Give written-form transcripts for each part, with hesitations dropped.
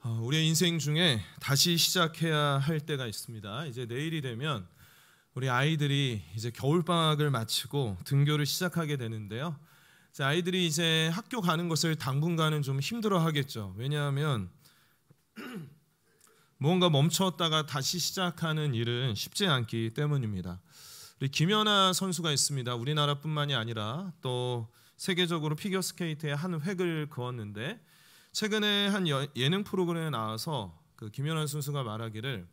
우리의 인생 중에 다시 시작해야 할 때가 있습니다. 이제 내일이 되면 우리 아이들이 이제 겨울방학을 마치고 등교를 시작하게 되는데요. 아이들이 이제 학교 가는 것을 당분간은 좀 힘들어 하겠죠. 왜냐하면 뭔가 멈췄다가 다시 시작하는 일은 쉽지 않기 때문입니다. 우리 김연아 선수가 있습니다. 우리나라뿐만이 아니라 또 세계적으로 피겨스케이트의 한 획을 그었는데, 최근에 한 예능 프로그램에 나와서 그 김연아 선수가 말하기를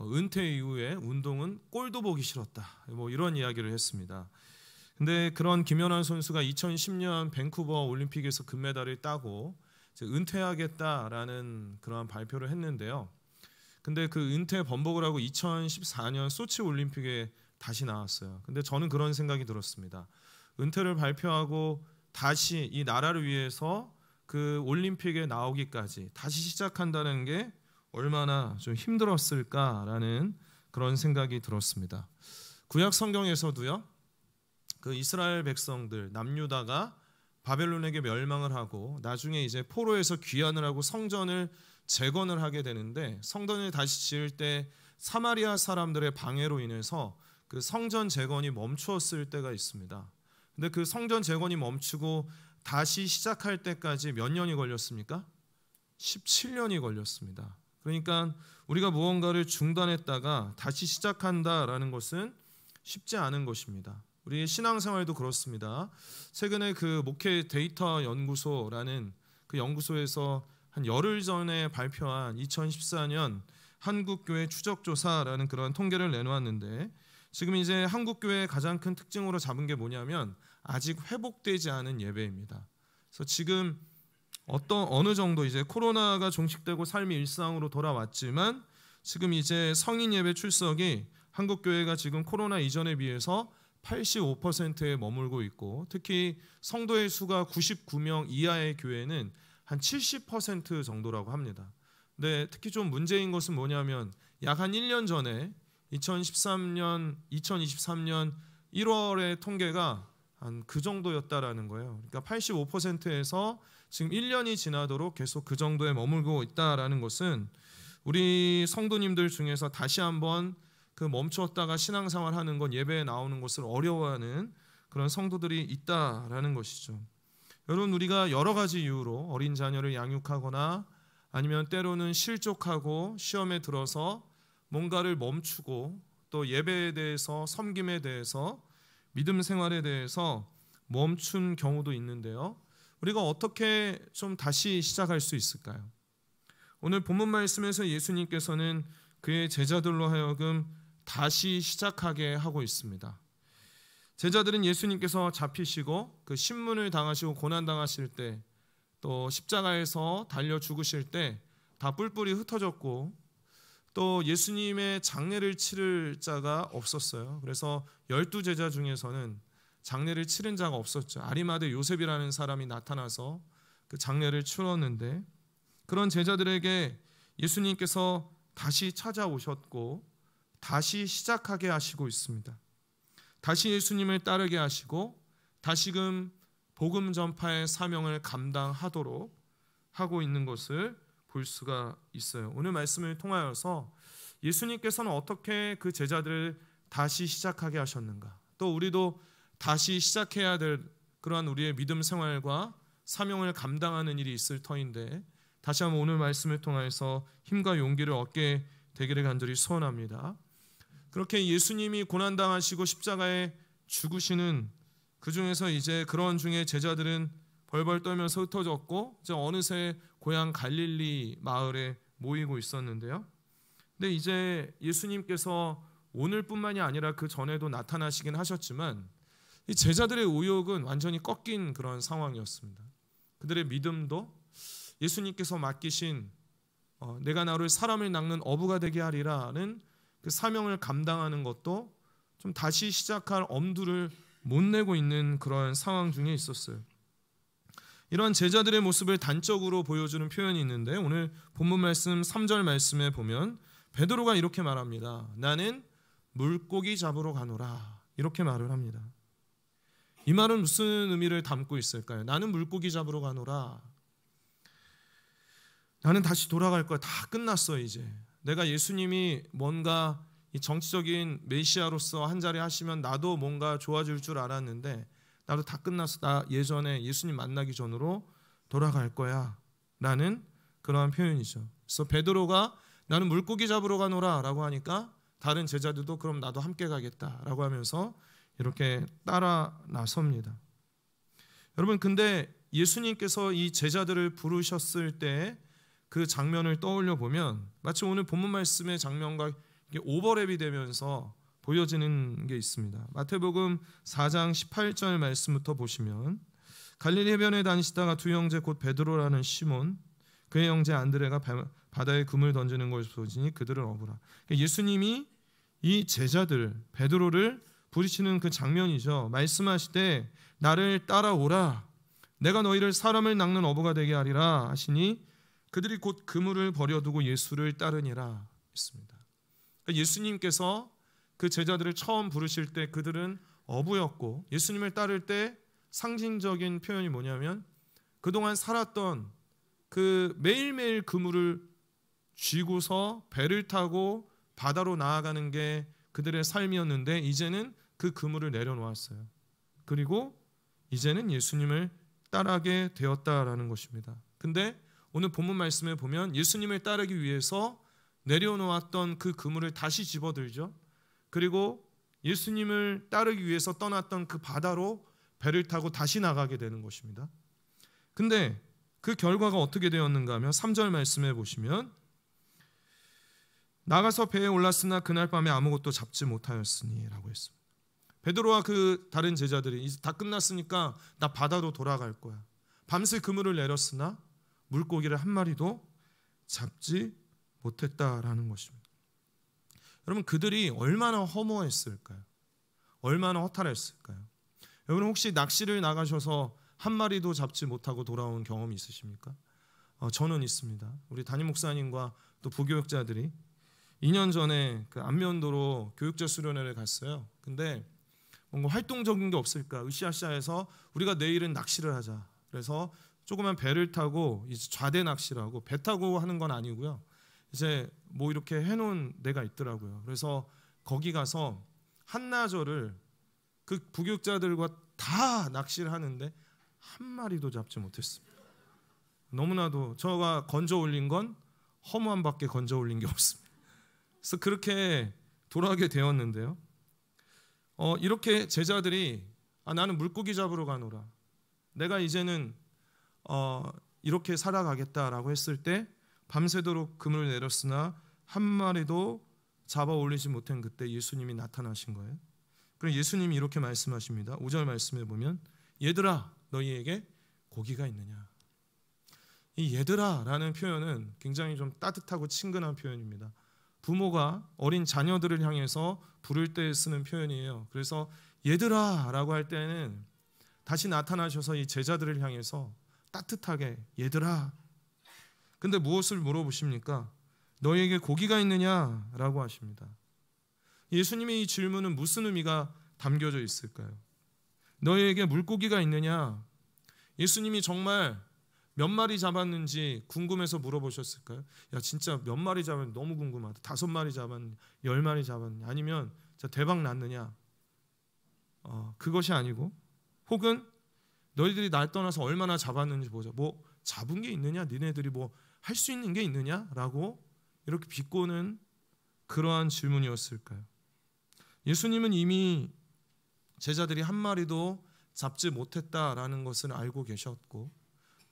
은퇴 이후에 운동은 꼴도 보기 싫었다, 뭐 이런 이야기를 했습니다. 근데 그런 김연아 선수가 2010년 밴쿠버 올림픽에서 금메달을 따고 이제 은퇴하겠다라는 그런 발표를 했는데요. 근데 그 은퇴 번복을 하고 2014년 소치 올림픽에 다시 나왔어요. 근데 저는 그런 생각이 들었습니다. 은퇴를 발표하고 다시 이 나라를 위해서 그 올림픽에 나오기까지 다시 시작한다는 게 얼마나 좀 힘들었을까라는 그런 생각이 들었습니다. 구약 성경에서도요, 그 이스라엘 백성들 남유다가 바벨론에게 멸망을 하고 나중에 이제 포로에서 귀환을 하고 성전을 재건을 하게 되는데, 성전을 다시 지을 때 사마리아 사람들의 방해로 인해서 그 성전 재건이 멈추었을 때가 있습니다. 근데 그 성전 재건이 멈추고 다시 시작할 때까지 몇 년이 걸렸습니까? 17년이 걸렸습니다. 그러니까 우리가 무언가를 중단했다가 다시 시작한다라는 것은 쉽지 않은 것입니다. 우리의 신앙생활도 그렇습니다. 최근에 그 목회 데이터 연구소라는 그 연구소에서 한 열흘 전에 발표한 2014년 한국교회 추적조사라는 그런 통계를 내놓았는데, 지금 이제 한국교회의 가장 큰 특징으로 잡은 게 뭐냐면 아직 회복되지 않은 예배입니다. 그래서 지금 어느 정도 이제 코로나가 종식되고 삶이 일상으로 돌아왔지만, 지금 이제 성인 예배 출석이 한국교회가 지금 코로나 이전에 비해서 85%에 머물고 있고, 특히 성도의 수가 99명 이하의 교회는 한 70% 정도라고 합니다. 근데 특히 좀 문제인 것은 뭐냐면 약 한 1년 전에 2023년 1월의 통계가 한 그 정도였다라는 거예요. 그러니까 85%에서 지금 1년이 지나도록 계속 그 정도에 머물고 있다라는 것은 우리 성도님들 중에서 다시 한번 그 멈추었다가 신앙생활 하는 것, 예배에 나오는 것을 어려워하는 그런 성도들이 있다라는 것이죠. 여러분, 우리가 여러 가지 이유로 어린 자녀를 양육하거나 아니면 때로는 실족하고 시험에 들어서 뭔가를 멈추고 또 예배에 대해서, 섬김에 대해서, 믿음 생활에 대해서 멈춘 경우도 있는데요. 우리가 어떻게 좀 다시 시작할 수 있을까요? 오늘 본문 말씀에서 예수님께서는 그의 제자들로 하여금 다시 시작하게 하고 있습니다. 제자들은 예수님께서 잡히시고 그 신문을 당하시고 고난당하실 때, 또 십자가에서 달려 죽으실 때 다 뿔뿔이 흩어졌고, 또 예수님의 장례를 치를 자가 없었어요. 그래서 12제자 중에서는 장례를 치른 자가 없었죠. 아리마대 요셉이라는 사람이 나타나서 그 장례를 치렀는데, 그런 제자들에게 예수님께서 다시 찾아오셨고 다시 시작하게 하시고 있습니다. 다시 예수님을 따르게 하시고 다시금 복음 전파의 사명을 감당하도록 하고 있는 것을 볼 수가 있어요. 오늘 말씀을 통하여서 예수님께서는 어떻게 그 제자들을 다시 시작하게 하셨는가, 또 우리도 다시 시작해야 될 그러한 우리의 믿음 생활과 사명을 감당하는 일이 있을 터인데, 다시 한번 오늘 말씀을 통하여서 힘과 용기를 얻게 되기를 간절히 소원합니다. 그렇게 예수님이 고난당하시고 십자가에 죽으시는 그 중에서 이제 그런 중에 제자들은 벌벌 떨면서 흩어졌고 이제 어느새 고향 갈릴리 마을에 모이고 있었는데요. 근데 이제 예수님께서 오늘뿐만이 아니라 그 전에도 나타나시긴 하셨지만 이 제자들의 의욕은 완전히 꺾인 그런 상황이었습니다. 그들의 믿음도 예수님께서 맡기신 내가 나를 사람을 낚는 어부가 되게 하리라는 그 사명을 감당하는 것도 좀 다시 시작할 엄두를 못 내고 있는 그런 상황 중에 있었어요. 이런 제자들의 모습을 단적으로 보여주는 표현이 있는데, 오늘 본문 말씀 3절 말씀에 보면 베드로가 이렇게 말합니다. 나는 물고기 잡으러 가노라, 이렇게 말을 합니다. 이 말은 무슨 의미를 담고 있을까요? 나는 물고기 잡으러 가노라. 나는 다시 돌아갈 거야. 다 끝났어 이제. 내가 예수님이 뭔가 이 정치적인 메시아로서 한 자리 하시면 나도 뭔가 좋아질 줄 알았는데 나도 다 끝났어. 나 예전에 예수님 만나기 전으로 돌아갈 거야 라는 그러한 표현이죠. 그래서 베드로가 나는 물고기 잡으러 가노라 라고 하니까 다른 제자들도 그럼 나도 함께 가겠다 라고 하면서 이렇게 따라 나섭니다. 여러분, 근데 예수님께서 이 제자들을 부르셨을 때 그 장면을 떠올려 보면 마치 오늘 본문 말씀의 장면과 이게 오버랩이 되면서 보여지는 게 있습니다. 마태복음 4장 18절 말씀부터 보시면 갈릴리 해변에 다니시다가 두 형제 곧 베드로라는 시몬 그의 형제 안드레가 바다에 금을 던지는 것을 보시니 그들을 어부라. 예수님이 이 제자들 베드로를 부르시는 그 장면이죠. 말씀하시되 나를 따라오라. 내가 너희를 사람을 낚는 어부가 되게 하리라 하시니 그들이 곧 그물을 버려두고 예수를 따르니라 했습니다. 그러니까 예수님께서 그 제자들을 처음 부르실 때 그들은 어부였고 예수님을 따를 때 상징적인 표현이 뭐냐면 그동안 살았던 그 매일매일 그물을 쥐고서 배를 타고 바다로 나아가는 게 그들의 삶이었는데 이제는 그 그물을 내려놓았어요. 그리고 이제는 예수님을 따르게 되었다라는 것입니다. 근데 오늘 본문 말씀에 보면 예수님을 따르기 위해서 내려놓았던 그 그물을 다시 집어들죠. 그리고 예수님을 따르기 위해서 떠났던 그 바다로 배를 타고 다시 나가게 되는 것입니다. 근데 그 결과가 어떻게 되었는가 하면 3절 말씀에 보시면 나가서 배에 올랐으나 그날 밤에 아무것도 잡지 못하였으니 라고 했습니다. 베드로와 그 다른 제자들이 이제 다 끝났으니까 나 바다로 돌아갈 거야. 밤새 그물을 내렸으나 물고기를 한 마리도 잡지 못했다라는 것입니다. 여러분, 그들이 얼마나 허무했을까요? 얼마나 허탈했을까요? 여러분, 혹시 낚시를 나가셔서 한 마리도 잡지 못하고 돌아온 경험이 있으십니까? 저는 있습니다. 우리 담임 목사님과 또 부교육자들이 2년 전에 그 안면도로 교육자 수련회를 갔어요. 근데 뭔가 활동적인 게 없을까 으쌰으쌰해서 우리가 내일은 낚시를 하자. 그래서 조그만 배를 타고 이제 좌대 낚시라고 배 타고 하는 건 아니고요. 이제 뭐 이렇게 해놓은 데가 있더라고요. 그래서 거기 가서 한나절을 그 부교육자들과 다 낚시를 하는데 한 마리도 잡지 못했습니다. 너무나도 저가 건져 올린 건 허무함밖에 건져 올린 게 없습니다. 그래서 그렇게 돌아가게 되었는데요. 이렇게 제자들이 나는 물고기 잡으러 가노라. 내가 이제는 이렇게 살아가겠다라고 했을 때 밤새도록 그물을 내렸으나 한 마리도 잡아 올리지 못한 그때 예수님이 나타나신 거예요. 그럼 예수님이 이렇게 말씀하십니다. 5절 말씀에 보면 얘들아 너희에게 고기가 있느냐. 이 얘들아라는 표현은 굉장히 좀 따뜻하고 친근한 표현입니다. 부모가 어린 자녀들을 향해서 부를 때 쓰는 표현이에요. 그래서 얘들아라고 할 때는 다시 나타나셔서 이 제자들을 향해서 따뜻하게 얘들아. 근데 무엇을 물어보십니까? 너희에게 고기가 있느냐라고 하십니다. 예수님의 이 질문은 무슨 의미가 담겨져 있을까요? 너희에게 물고기가 있느냐? 예수님이 정말 몇 마리 잡았는지 궁금해서 물어보셨을까요? 야 진짜 몇 마리 잡았는지 너무 궁금하다. 5마리 잡았느냐? 10마리 잡았느냐? 아니면 대박 났느냐? 그것이 아니고 혹은 너희들이 날 떠나서 얼마나 잡았는지 보자. 뭐 잡은 게 있느냐? 니네들이 뭐 할 수 있는 게 있느냐? 라고 이렇게 비꼬는 그러한 질문이었을까요? 예수님은 이미 제자들이 한 마리도 잡지 못했다라는 것을 알고 계셨고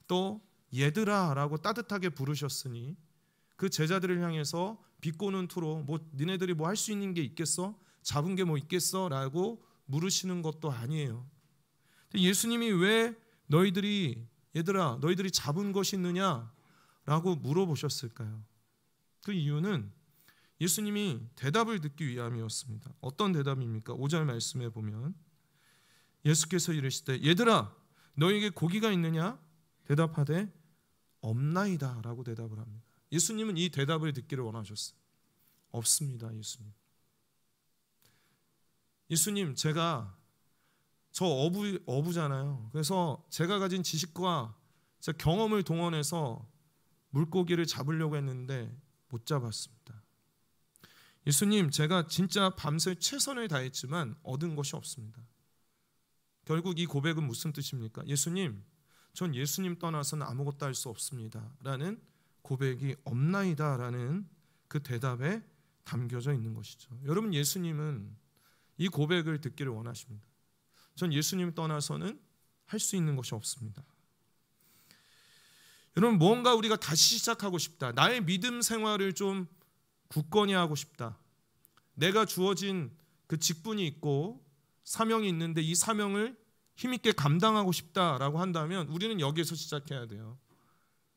또 얘들아 라고 따뜻하게 부르셨으니 그 제자들을 향해서 비꼬는 투로 뭐 니네들이 뭐 할 수 있는 게 있겠어? 잡은 게 뭐 있겠어? 라고 물으시는 것도 아니에요. 예수님이 왜 너희들이 얘들아 너희들이 잡은 것이 있느냐? 라고 물어보셨을까요? 그 이유는 예수님이 대답을 듣기 위함이었습니다. 어떤 대답입니까? 5절 말씀에 보면 예수께서 이르시되 얘들아 너희에게 고기가 있느냐? 대답하되 없나이다 라고 대답을 합니다. 예수님은 이 대답을 듣기를 원하셨어요. 없습니다. 예수님 제가 저 어부잖아요. 그래서 제가 가진 지식과 제 경험을 동원해서 물고기를 잡으려고 했는데 못 잡았습니다. 예수님, 제가 진짜 밤새 최선을 다했지만 얻은 것이 없습니다. 결국 이 고백은 무슨 뜻입니까? 예수님, 전 예수님 떠나서는 아무것도 할 수 없습니다 라는 고백이 없나이다 라는 그 대답에 담겨져 있는 것이죠. 여러분, 예수님은 이 고백을 듣기를 원하십니다. 전 예수님 떠나서는 할 수 있는 것이 없습니다. 여러분, 뭔가 우리가 다시 시작하고 싶다, 나의 믿음 생활을 좀 굳건히 하고 싶다, 내가 주어진 그 직분이 있고 사명이 있는데 이 사명을 힘있게 감당하고 싶다라고 한다면 우리는 여기에서 시작해야 돼요.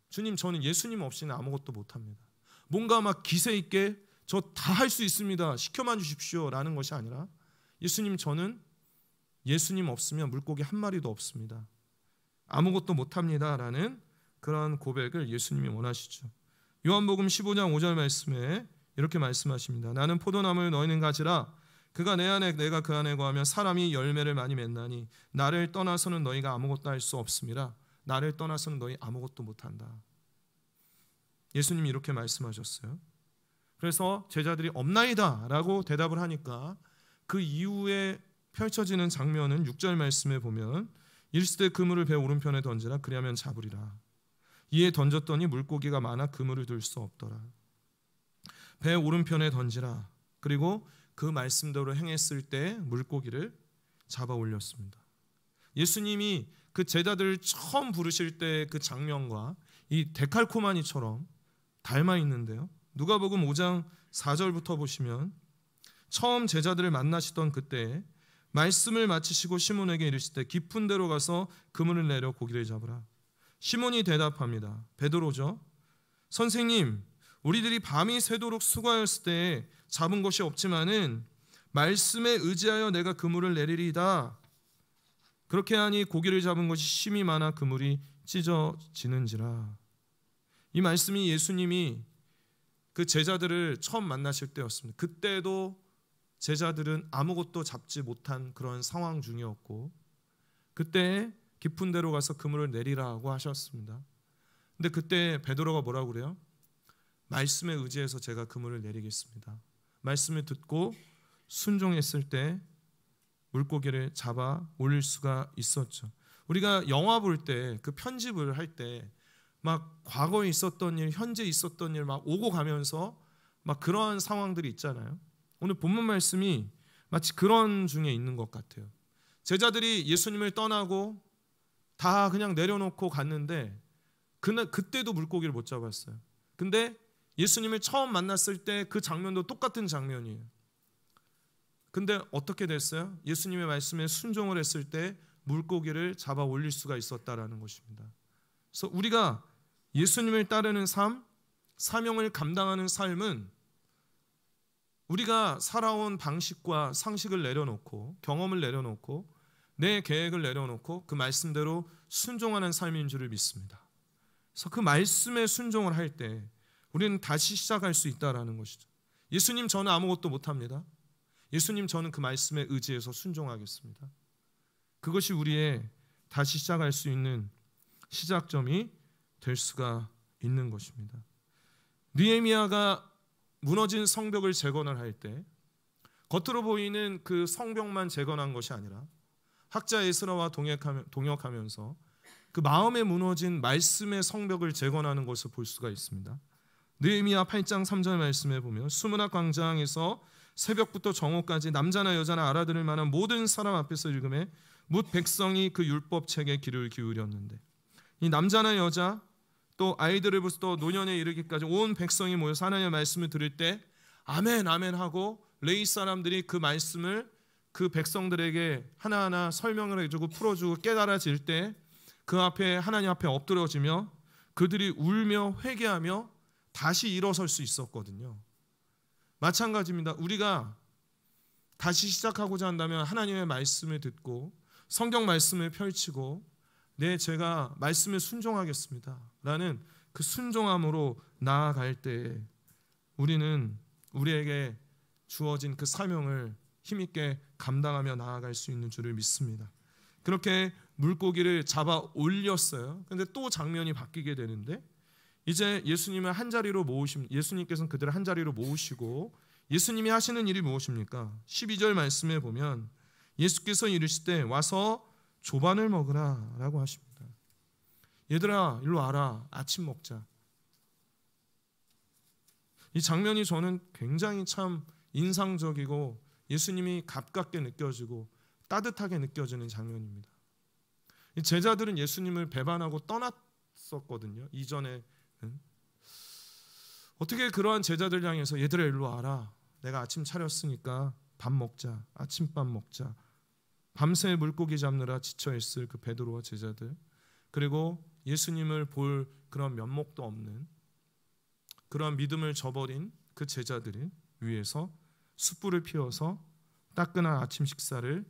주님, 저는 예수님 없이는 아무것도 못합니다. 뭔가 막 기세 있게 저 다 할 수 있습니다, 시켜만 주십시오 라는 것이 아니라, 예수님, 저는 예수님 없으면 물고기 한 마리도 없습니다, 아무것도 못합니다 라는 그런 고백을 예수님이 원하시죠. 요한복음 15장 5절 말씀에 이렇게 말씀하십니다. 나는 포도나무를 너희는 가지라. 그가 내 안에 내가 그 안에 거하면 사람이 열매를 많이 맺나니 나를 떠나서는 너희가 아무것도 할 수 없음이라. 나를 떠나서는 너희 아무것도 못한다. 예수님이 이렇게 말씀하셨어요. 그래서 제자들이 없나이다 라고 대답을 하니까 그 이후에 펼쳐지는 장면은 6절 말씀에 보면 이르시되 그물을 배 오른편에 던지라. 그리하면 잡으리라. 이에 던졌더니 물고기가 많아 그물을 들 수 없더라. 배 오른편에 던지라. 그리고 그 말씀대로 행했을 때 물고기를 잡아 올렸습니다. 예수님이 그 제자들을 처음 부르실 때 그 장면과 이 데칼코마니처럼 닮아 있는데요. 누가복음 5장 4절부터 보시면 처음 제자들을 만나시던 그때 말씀을 마치시고 시몬에게 이르시되 깊은 데로 가서 그물을 내려 고기를 잡으라. 시몬이 대답합니다. 베드로죠. 선생님, 우리들이 밤이 새도록 수고하였을 때 잡은 것이 없지만은 말씀에 의지하여 내가 그물을 내리리이다. 그렇게 하니 고기를 잡은 것이 심이 많아 그물이 찢어지는지라. 이 말씀이 예수님이 그 제자들을 처음 만나실 때였습니다. 그때도 제자들은 아무것도 잡지 못한 그런 상황 중이었고, 그때 깊은 데로 가서 그물을 내리라고 하셨습니다. 근데 그때 베드로가 뭐라고 그래요? 말씀에 의지해서 제가 그물을 내리겠습니다. 말씀을 듣고 순종했을 때 물고기를 잡아 올릴 수가 있었죠. 우리가 영화 볼 때 그 편집을 할 때 막 과거에 있었던 일, 현재 있었던 일 막 오고 가면서 막 그러한 상황들이 있잖아요. 오늘 본문 말씀이 마치 그런 중에 있는 것 같아요. 제자들이 예수님을 떠나고 다 그냥 내려놓고 갔는데 그때도 물고기를 못 잡았어요. 근데 예수님을 처음 만났을 때 그 장면도 똑같은 장면이에요. 근데 어떻게 됐어요? 예수님의 말씀에 순종을 했을 때 물고기를 잡아 올릴 수가 있었다라는 것입니다. 그래서 우리가 예수님을 따르는 삶, 사명을 감당하는 삶은 우리가 살아온 방식과 상식을 내려놓고 경험을 내려놓고 내 계획을 내려놓고 그 말씀대로 순종하는 삶인 줄을 믿습니다. 그래서 그 말씀에 순종을 할 때 우리는 다시 시작할 수 있다라는 것이죠. 예수님, 저는 아무것도 못합니다. 예수님, 저는 그 말씀에 의지해서 순종하겠습니다. 그것이 우리의 다시 시작할 수 있는 시작점이 될 수가 있는 것입니다. 느헤미야가 무너진 성벽을 재건을 할 때 겉으로 보이는 그 성벽만 재건한 것이 아니라 학자 에스라와 동역하면서 그 마음에 무너진 말씀의 성벽을 재건하는 것을 볼 수가 있습니다. 느헤미야 8장 3절 말씀에 보면 수문학 광장에서 새벽부터 정오까지 남자나 여자나 알아들을 만한 모든 사람 앞에서 읽음에 뭇 백성이 그 율법책에 귀를 기울였는데, 이 남자나 여자 또 아이들부터 노년에 이르기까지 온 백성이 모여서 하나님의 말씀을 들을 때 아멘 아멘 하고 레위 사람들이 그 말씀을 그 백성들에게 하나하나 설명을 해주고 풀어주고 깨달아질 때 그 앞에 하나님 앞에 엎드려지며 그들이 울며 회개하며 다시 일어설 수 있었거든요. 마찬가지입니다. 우리가 다시 시작하고자 한다면 하나님의 말씀을 듣고 성경 말씀을 펼치고 제가 말씀에 순종하겠습니다 라는 그 순종함으로 나아갈 때 우리는 우리에게 주어진 그 사명을 힘있게 감당하며 나아갈 수 있는 줄을 믿습니다. 그렇게 물고기를 잡아 올렸어요. 근데 또 장면이 바뀌게 되는데 이제 예수님을 한 자리로 예수님께서는 그들을 한 자리로 모으시고 예수님이 하시는 일이 무엇입니까? 12절 말씀에 보면 예수께서 이르시되 와서 조반을 먹으라 라고 하십니다. 얘들아 일로 와라, 아침 먹자. 이 장면이 저는 굉장히 참 인상적이고 예수님이 가깝게 느껴지고 따뜻하게 느껴지는 장면입니다. 이 제자들은 예수님을 배반하고 떠났었거든요. 이전에는. 어떻게 그러한 제자들 향해서 얘들아 일로 와라, 내가 아침 차렸으니까 밥 먹자, 아침밥 먹자. 밤새 물고기 잡느라 지쳐있을 그 베드로와 제자들, 그리고 예수님을 볼 그런 면목도 없는 그러한 믿음을 저버린 그 제자들을 위해서 숯불을 피워서 따끈한 아침 식사를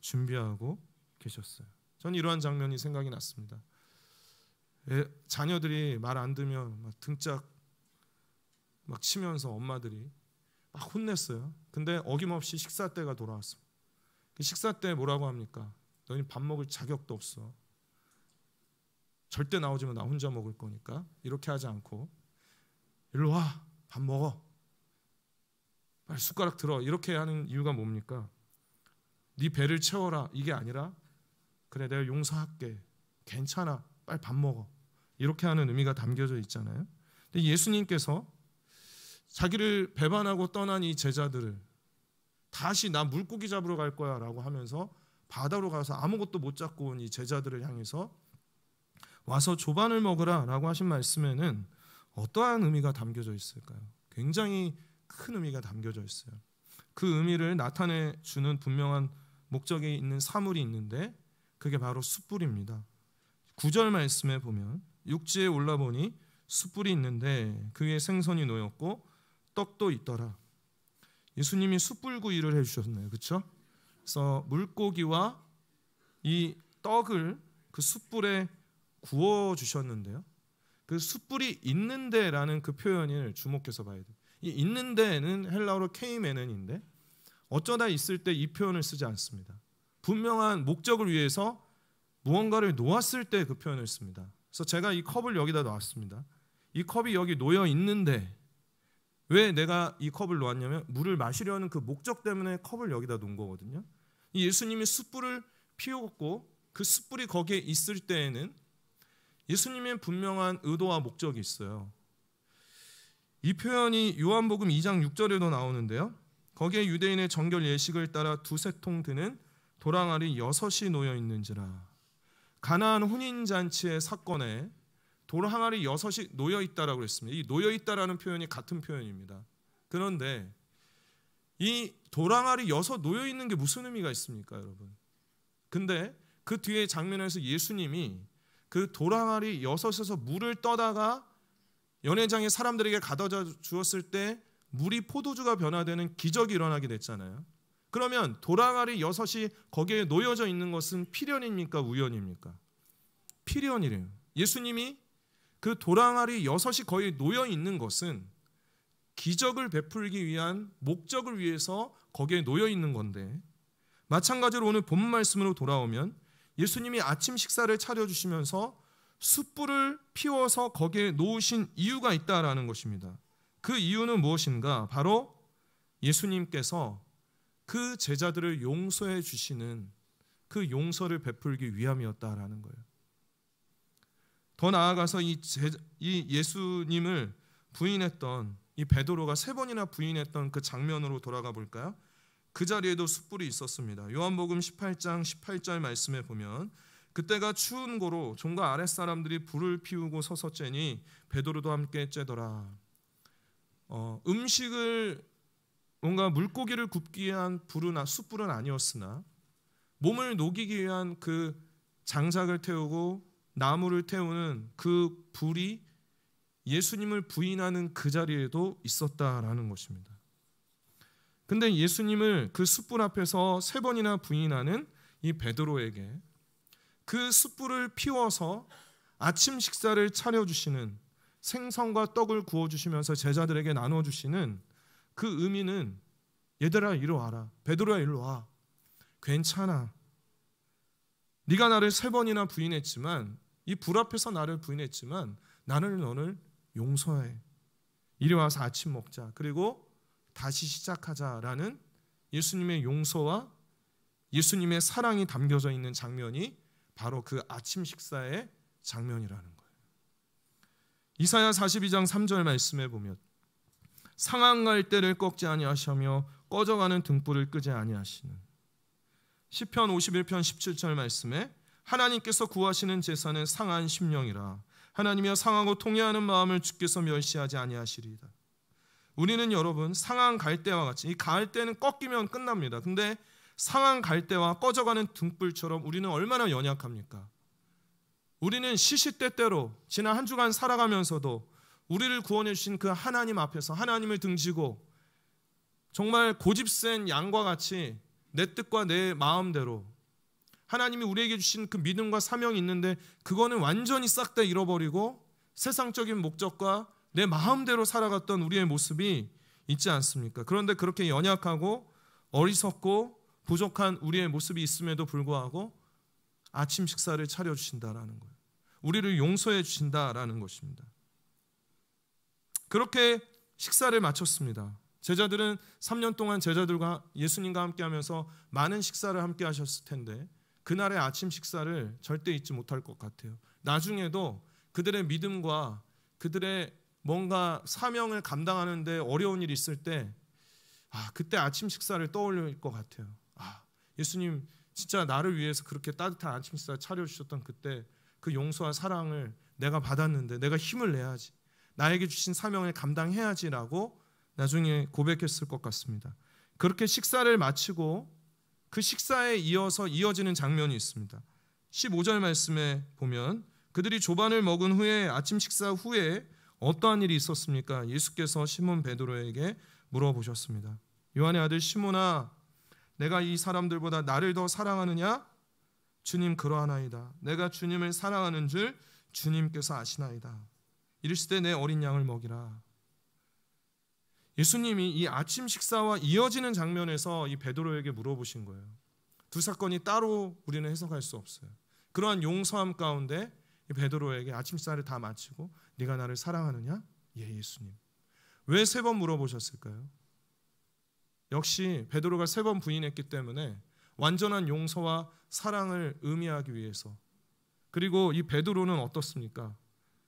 준비하고 계셨어요. 저는 이러한 장면이 생각이 났습니다. 자녀들이 말 안 들면 막 등짝 막 치면서 엄마들이 막 혼냈어요. 근데 어김없이 식사 때가 돌아왔습니다. 그 식사 때 뭐라고 합니까? 너희 밥 먹을 자격도 없어. 절대 나오지 마. 나 혼자 먹을 거니까. 이렇게 하지 않고 일로 와, 밥 먹어, 빨리 숟가락 들어. 이렇게 하는 이유가 뭡니까? 네 배를 채워라 이게 아니라 그래 내가 용서할게, 괜찮아, 빨리 밥 먹어. 이렇게 하는 의미가 담겨져 있잖아요. 근데 예수님께서 자기를 배반하고 떠난 이 제자들을 다시 나 물고기 잡으러 갈 거야 라고 하면서 바다로 가서 아무것도 못 잡고 온 이 제자들을 향해서 와서 조반을 먹으라 라고 하신 말씀에는 어떠한 의미가 담겨져 있을까요? 굉장히 큰 의미가 담겨져 있어요. 그 의미를 나타내 주는 분명한 목적이 있는 사물이 있는데 그게 바로 숯불입니다. 9절 말씀에 보면 육지에 올라보니 숯불이 있는데 그 위에 생선이 놓였고 떡도 있더라. 예수님이 숯불구이를 해주셨네요. 그렇죠? 그래서 물고기와 이 떡을 그 숯불에 구워주셨는데요. 그 숯불이 있는데라는 그 표현을 주목해서 봐야 돼요. 이 있는데는 헬라어로 케이메넨인데 어쩌다 있을 때 이 표현을 쓰지 않습니다. 분명한 목적을 위해서 무언가를 놓았을 때 그 표현을 씁니다. 그래서 제가 이 컵을 여기다 놓았습니다. 이 컵이 여기 놓여 있는데 왜 내가 이 컵을 놓았냐면 물을 마시려는 그 목적 때문에 컵을 여기다 놓은 거거든요. 이 예수님이 숯불을 피웠고 그 숯불이 거기에 있을 때에는 예수님의 분명한 의도와 목적이 있어요. 이 표현이 요한복음 2장 6절에도 나오는데요. 거기에 유대인의 정결 예식을 따라 두세 통 드는 도랑알이 6이 놓여 있는지라. 가나안 혼인잔치의 사건에 도랑알이 6이 놓여 있다라고 했습니다. 이 놓여 있다라는 표현이 같은 표현입니다. 그런데 이 도랑알이 6 놓여 있는 게 무슨 의미가 있습니까, 여러분? 근데 그 뒤에 장면에서 예수님이 그 도랑알이 6에서 물을 떠다가 연회장에 사람들에게 가져다 주었을 때 물이 포도주가 변화되는 기적이 일어나게 됐잖아요. 그러면 도랑알이 6이 거기에 놓여져 있는 것은 필연입니까, 우연입니까? 필연이래요. 예수님이 그 도랑알이 6이 거의 놓여 있는 것은 기적을 베풀기 위한 목적을 위해서 거기에 놓여 있는 건데, 마찬가지로 오늘 본문 말씀으로 돌아오면 예수님이 아침 식사를 차려주시면서 숯불을 피워서 거기에 놓으신 이유가 있다라는 것입니다. 그 이유는 무엇인가? 바로 예수님께서 그 제자들을 용서해 주시는 그 용서를 베풀기 위함이었다라는 거예요. 더 나아가서 이 예수님을 부인했던 이 베드로가 3번이나 부인했던 그 장면으로 돌아가 볼까요? 그 자리에도 숯불이 있었습니다. 요한복음 18장 18절 말씀에 보면 그때가 추운 고로 종과 아랫사람들이 불을 피우고 서서 쬐니 베드로도 함께 쬐더라. 음식을 뭔가 물고기를 굽기 위한 숯불은 아니었으나 몸을 녹이기 위한 그 장작을 태우고 나무를 태우는 그 불이 예수님을 부인하는 그 자리에도 있었다라는 것입니다. 근데 예수님을 그 숯불 앞에서 3번이나 부인하는 이 베드로에게 그 숯불을 피워서 아침 식사를 차려주시는, 생선과 떡을 구워주시면서 제자들에게 나눠주시는 그 의미는 얘들아 이리 와라, 베드로야 이리 와, 괜찮아, 네가 나를 3번이나 부인했지만, 이 불 앞에서 나를 부인했지만 나는 너를 용서해. 이리 와서 아침 먹자. 그리고 다시 시작하자라는 예수님의 용서와 예수님의 사랑이 담겨져 있는 장면이 바로 그 아침 식사의 장면이라는 거예요. 이사야 42장 3절 말씀에 보면 상한 갈대를 꺾지 아니하시며 꺼져가는 등불을 끄지 아니하시는, 시편 51편 17절 말씀에 하나님께서 구하시는 제사는 상한 심령이라 하나님이여 상하고 통회하는 마음을 주께서 멸시하지 아니하시리이다. 우리는 여러분 상한 갈대와 같이, 이 갈대는 꺾이면 끝납니다. 근데 상한 갈대와 꺼져가는 등불처럼 우리는 얼마나 연약합니까? 우리는 시시때때로 지난 한 주간 살아가면서도 우리를 구원해 주신 그 하나님 앞에서 하나님을 등지고 정말 고집센 양과 같이 내 뜻과 내 마음대로 하나님이 우리에게 주신 그 믿음과 사명이 있는데 그거는 완전히 싹 다 잃어버리고 세상적인 목적과 내 마음대로 살아갔던 우리의 모습이 있지 않습니까? 그런데 그렇게 연약하고 어리석고 부족한 우리의 모습이 있음에도 불구하고 아침 식사를 차려주신다라는 거예요. 우리를 용서해 주신다라는 것입니다. 그렇게 식사를 마쳤습니다. 제자들은 3년 동안 제자들과 예수님과 함께 하면서 많은 식사를 함께 하셨을 텐데 그날의 아침 식사를 절대 잊지 못할 것 같아요. 나중에도 그들의 믿음과 그들의 뭔가 사명을 감당하는 데 어려운 일이 있을 때 그때 아침 식사를 떠올릴 것 같아요. 예수님 진짜 나를 위해서 그렇게 따뜻한 아침 식사 차려주셨던 그때 그 용서와 사랑을 내가 받았는데 내가 힘을 내야지, 나에게 주신 사명을 감당해야지라고 나중에 고백했을 것 같습니다. 그렇게 식사를 마치고 그 식사에 이어서 이어지는 장면이 있습니다. 15절 말씀에 보면 그들이 조반을 먹은 후에 아침 식사 후에 어떠한 일이 있었습니까? 예수께서 시몬 베드로에게 물어보셨습니다. 요한의 아들 시몬아, 내가 이 사람들보다 나를 더 사랑하느냐? 주님 그러하나이다. 내가 주님을 사랑하는 줄 주님께서 아시나이다. 이르시되 내 어린 양을 먹이라. 예수님이 이 아침 식사와 이어지는 장면에서 이 베드로에게 물어보신 거예요. 두 사건이 따로 우리는 해석할 수 없어요. 그러한 용서함 가운데 이 베드로에게 아침 식사를 다 마치고 네가 나를 사랑하느냐? 예, 예수님. 왜 3번 물어보셨을까요? 역시 베드로가 3번 부인했기 때문에 완전한 용서와 사랑을 의미하기 위해서. 그리고 이 베드로는 어떻습니까?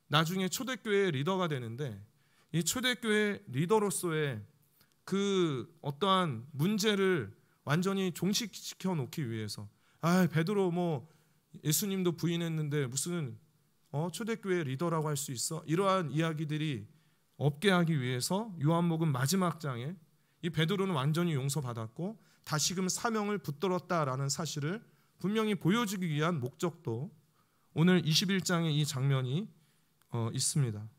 나중에 초대교회의 리더가 되는데 이 초대교회 리더로서의 그 어떠한 문제를 완전히 종식시켜 놓기 위해서 베드로 예수님도 부인했는데 무슨 초대교회 리더라고 할 수 있어? 이러한 이야기들이 없게 하기 위해서 요한복음 마지막 장에 이 베드로는 완전히 용서받았고 다시금 사명을 붙들었다라는 사실을 분명히 보여주기 위한 목적도 오늘 21장에 이 장면이 있습니다.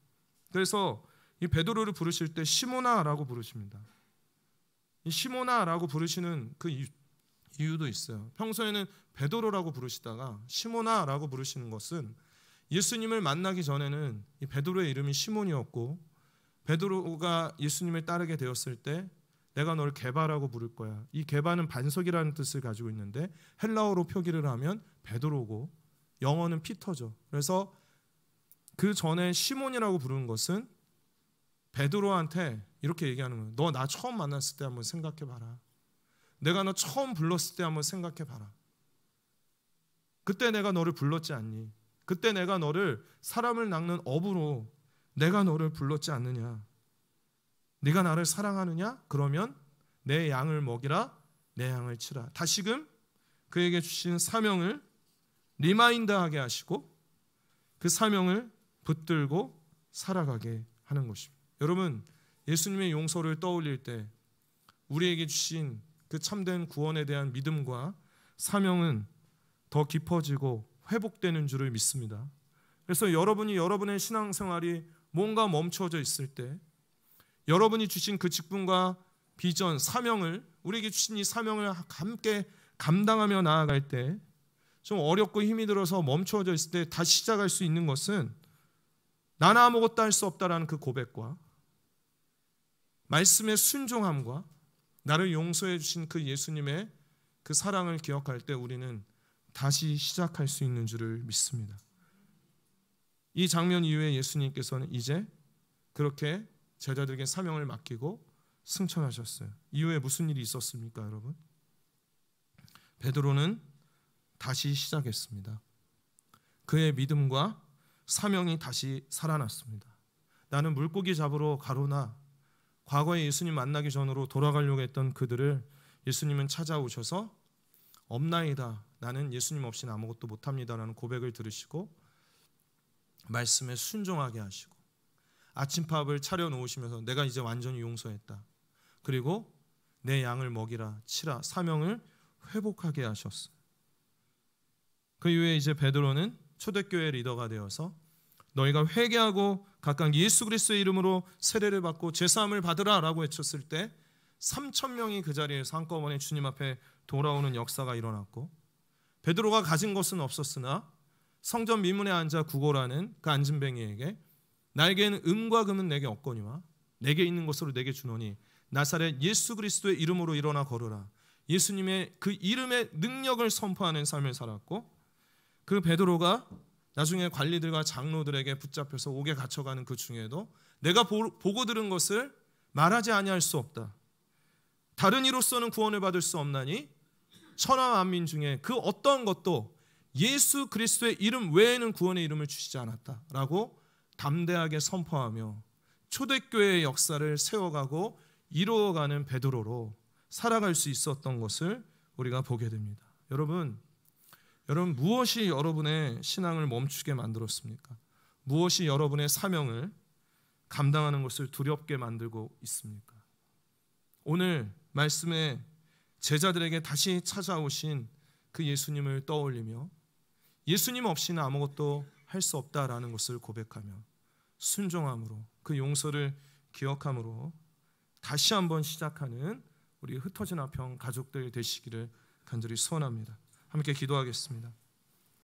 그래서 이 베드로를 부르실 때 시모나라고 부르십니다. 이 시모나라고 부르시는 그 이유도 있어요. 평소에는 베드로라고 부르시다가 시모나라고 부르시는 것은 예수님을 만나기 전에는 이 베드로의 이름이 시몬이었고 베드로가 예수님을 따르게 되었을 때 내가 너를 게바라고 부를 거야. 이 게바는 반석이라는 뜻을 가지고 있는데 헬라어로 표기를 하면 베드로고 영어는 피터죠. 그래서 그 전에 시몬이라고 부르는 것은 베드로한테 이렇게 얘기하는 거예요. 너 나 처음 만났을 때 한번 생각해봐라. 내가 너 처음 불렀을 때 한번 생각해봐라. 그때 내가 너를 불렀지 않니? 그때 내가 너를 사람을 낚는 어부로 내가 너를 불렀지 않느냐? 네가 나를 사랑하느냐? 그러면 내 양을 먹이라, 내 양을 치라. 다시금 그에게 주신 사명을 리마인드하게 하시고 그 사명을 붙들고 살아가게 하는 것입니다. 여러분, 예수님의 용서를 떠올릴 때 우리에게 주신 그 참된 구원에 대한 믿음과 사명은 더 깊어지고 회복되는 줄을 믿습니다. 그래서 여러분이 여러분의 신앙생활이 뭔가 멈춰져 있을 때 여러분이 주신 그 직분과 비전, 사명을 우리에게 주신 이 사명을 함께 감당하며 나아갈 때 좀 어렵고 힘이 들어서 멈춰져 있을 때 다시 시작할 수 있는 것은 나는 아무것도 할 수 없다라는 그 고백과 말씀의 순종함과 나를 용서해 주신 그 예수님의 그 사랑을 기억할 때 우리는 다시 시작할 수 있는 줄을 믿습니다. 이 장면 이후에 예수님께서는 이제 그렇게 제자들에게 사명을 맡기고 승천하셨어요. 이후에 무슨 일이 있었습니까, 여러분? 베드로는 다시 시작했습니다. 그의 믿음과 사명이 다시 살아났습니다. 나는 물고기 잡으러 가로나 과거에 예수님 만나기 전으로 돌아가려고 했던 그들을 예수님은 찾아오셔서 없나이다, 나는 예수님 없이는 아무것도 못합니다라는 고백을 들으시고 말씀에 순종하게 하시고 아침밥을 차려놓으시면서 내가 이제 완전히 용서했다, 그리고 내 양을 먹이라 치라, 사명을 회복하게 하셨어요. 그 이후에 이제 베드로는 초대교회 리더가 되어서 너희가 회개하고 각각 예수 그리스도의 이름으로 세례를 받고 제사함을 받으라 라고 외쳤을 때 3,000명이 그 자리에서 한꺼번에 주님 앞에 돌아오는 역사가 일어났고, 베드로가 가진 것은 없었으나 성전 미문에 앉아 구걸하는 그 안진뱅이에게 나에게는 음과 금은 내게 없거니와 내게 있는 것으로 내게 주노니 나사렛 예수 그리스도의 이름으로 일어나 걸으라, 예수님의 그 이름의 능력을 선포하는 삶을 살았고, 그 베드로가 나중에 관리들과 장로들에게 붙잡혀서 옥에 갇혀가는 그 중에도 내가 보고 들은 것을 말하지 아니할 수 없다, 다른 이로서는 구원을 받을 수 없나니 천하 만민 중에 그 어떤 것도 예수 그리스도의 이름 외에는 구원의 이름을 주시지 않았다라고 담대하게 선포하며 초대교회의 역사를 세워가고 이루어가는 베드로로 살아갈 수 있었던 것을 우리가 보게 됩니다. 여러분 무엇이 여러분의 신앙을 멈추게 만들었습니까? 무엇이 여러분의 사명을 감당하는 것을 두렵게 만들고 있습니까? 오늘 말씀에 제자들에게 다시 찾아오신 그 예수님을 떠올리며 예수님 없이는 아무것도 할 수 없다라는 것을 고백하며 순종함으로 그 용서를 기억함으로 다시 한번 시작하는 우리 흩어진 화평 가족들 되시기를 간절히 소원합니다. 함께 기도하겠습니다.